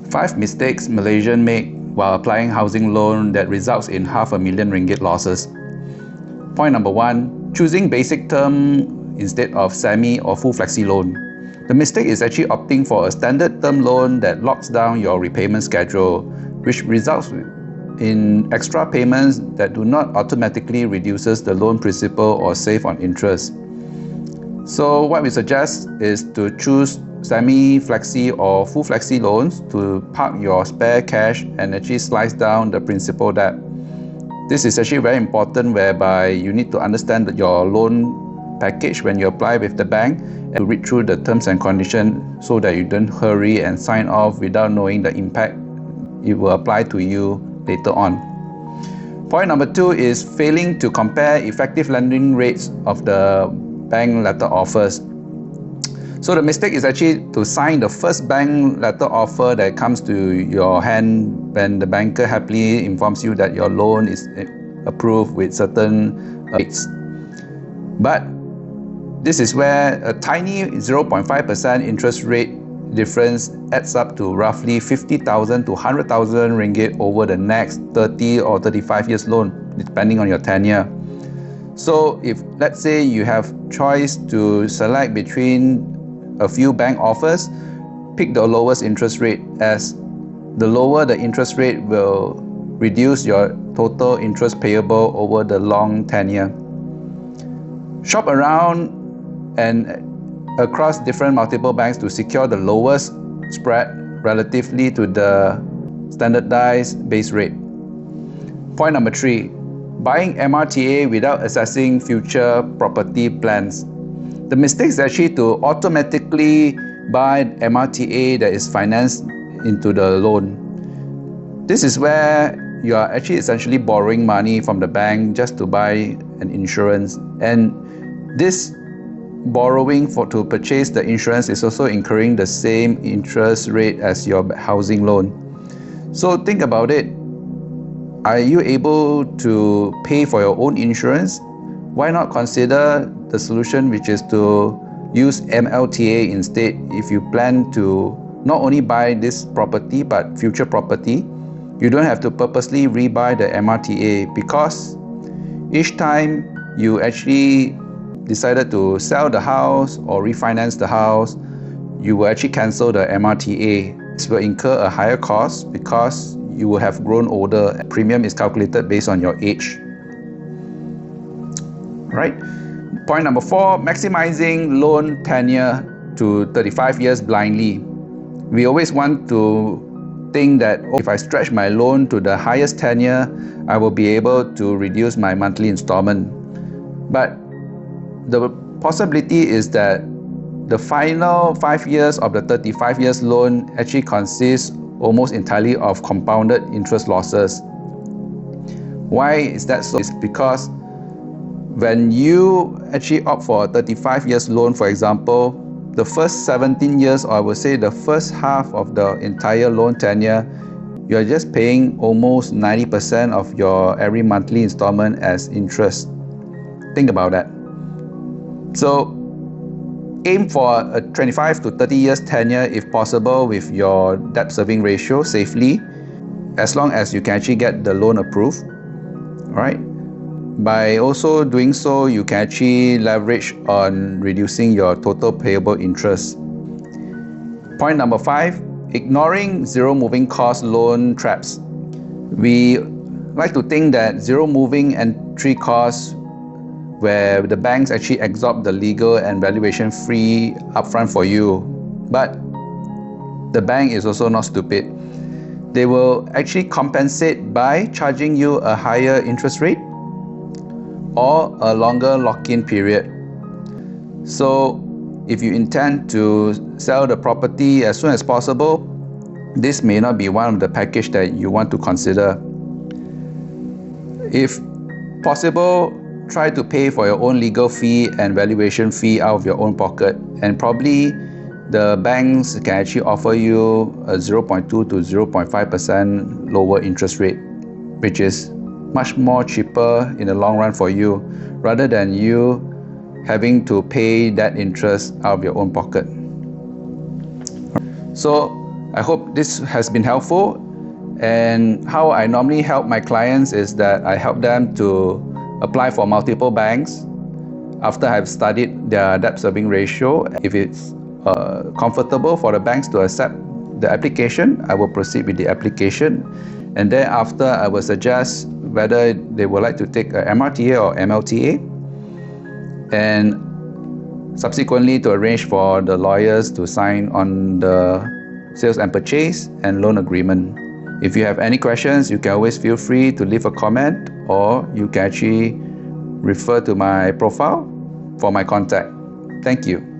5 mistakes Malaysians make while applying housing loan that results in $500,000 ringgit losses. Point number 1, choosing basic term instead of semi or full flexi loan. The mistake is actually opting for a standard term loan that locks down your repayment schedule, which results in extra payments that do not automatically reduces the loan principal or save on interest. So what we suggest is to choose semi-flexi or full flexi loans to park your spare cash and actually slice down the principal debt. This is actually very important, whereby you need to understand your loan package when you apply with the bank and read through the terms and conditions so that you don't hurry and sign off without knowing the impact it will apply to you later on. Point number 2 is failing to compare effective lending rates of the bank letter offers. So the mistake is actually to sign the first bank letter offer that comes to your hand when the banker happily informs you that your loan is approved with certain rates. But this is where a tiny 0.5% interest rate difference adds up to roughly 50,000 to 100,000 ringgit over the next 30 or 35 years loan, depending on your tenure. So if let's say you have choice to select between a few bank offers, pick the lowest interest rate, as the lower the interest rate will reduce your total interest payable over the long tenure. Shop around and across different multiple banks to secure the lowest spread relatively to the standardized base rate. Point number 3, buying MRTA without assessing future property plans. The mistake is actually to automatically buy MRTA that is financed into the loan. This is where you are actually essentially borrowing money from the bank just to buy an insurance, and this borrowing to purchase the insurance is also incurring the same interest rate as your housing loan. So think about it. Are you able to pay for your own insurance? Why not consider the solution, which is to use MLTA instead if you plan to not only buy this property but future property? You don't have to purposely rebuy the MRTA, because each time you actually decided to sell the house or refinance the house, you will actually cancel the MRTA. This will incur a higher cost because you will have grown older. Premium is calculated based on your age. Right? Point number 4, maximizing loan tenure to 35 years blindly. We always want to think that if I stretch my loan to the highest tenure, I will be able to reduce my monthly installment. But the possibility is that the final 5 years of the 35 years loan actually consists almost entirely of compounded interest losses. Why is that so? It's because when you actually opt for a 35 years loan, for example, the first 17 years, or I would say the first half of the entire loan tenure, you're just paying almost 90% of your every monthly installment as interest. Think about that. So aim for a 25 to 30 years tenure if possible with your debt serving ratio safely, as long as you can actually get the loan approved. Right? By also doing so, you can actually leverage on reducing your total payable interest. Point number 5, ignoring zero moving cost loan traps. We like to think that zero moving entry costs, where the banks actually absorb the legal and valuation fee upfront for you. But the bank is also not stupid. They will actually compensate by charging you a higher interest rate or a longer lock-in period. So if you intend to sell the property as soon as possible, this may not be one of the package that you want to consider. If possible, try to pay for your own legal fee and valuation fee out of your own pocket, and probably the banks can actually offer you a 0.2 to 0.5% lower interest rate, which is much more cheaper in the long run for you, rather than you having to pay that interest out of your own pocket. So I hope this has been helpful. And how I normally help my clients is that I help them to apply for multiple banks after I've studied their debt serving ratio. If it's comfortable for the banks to accept the application, I will proceed with the application. And then after, I will suggest whether they would like to take a MRTA or MLTA, and subsequently to arrange for the lawyers to sign on the sales and purchase and loan agreement. If you have any questions, you can always feel free to leave a comment, or you can actually refer to my profile for my contact. Thank you.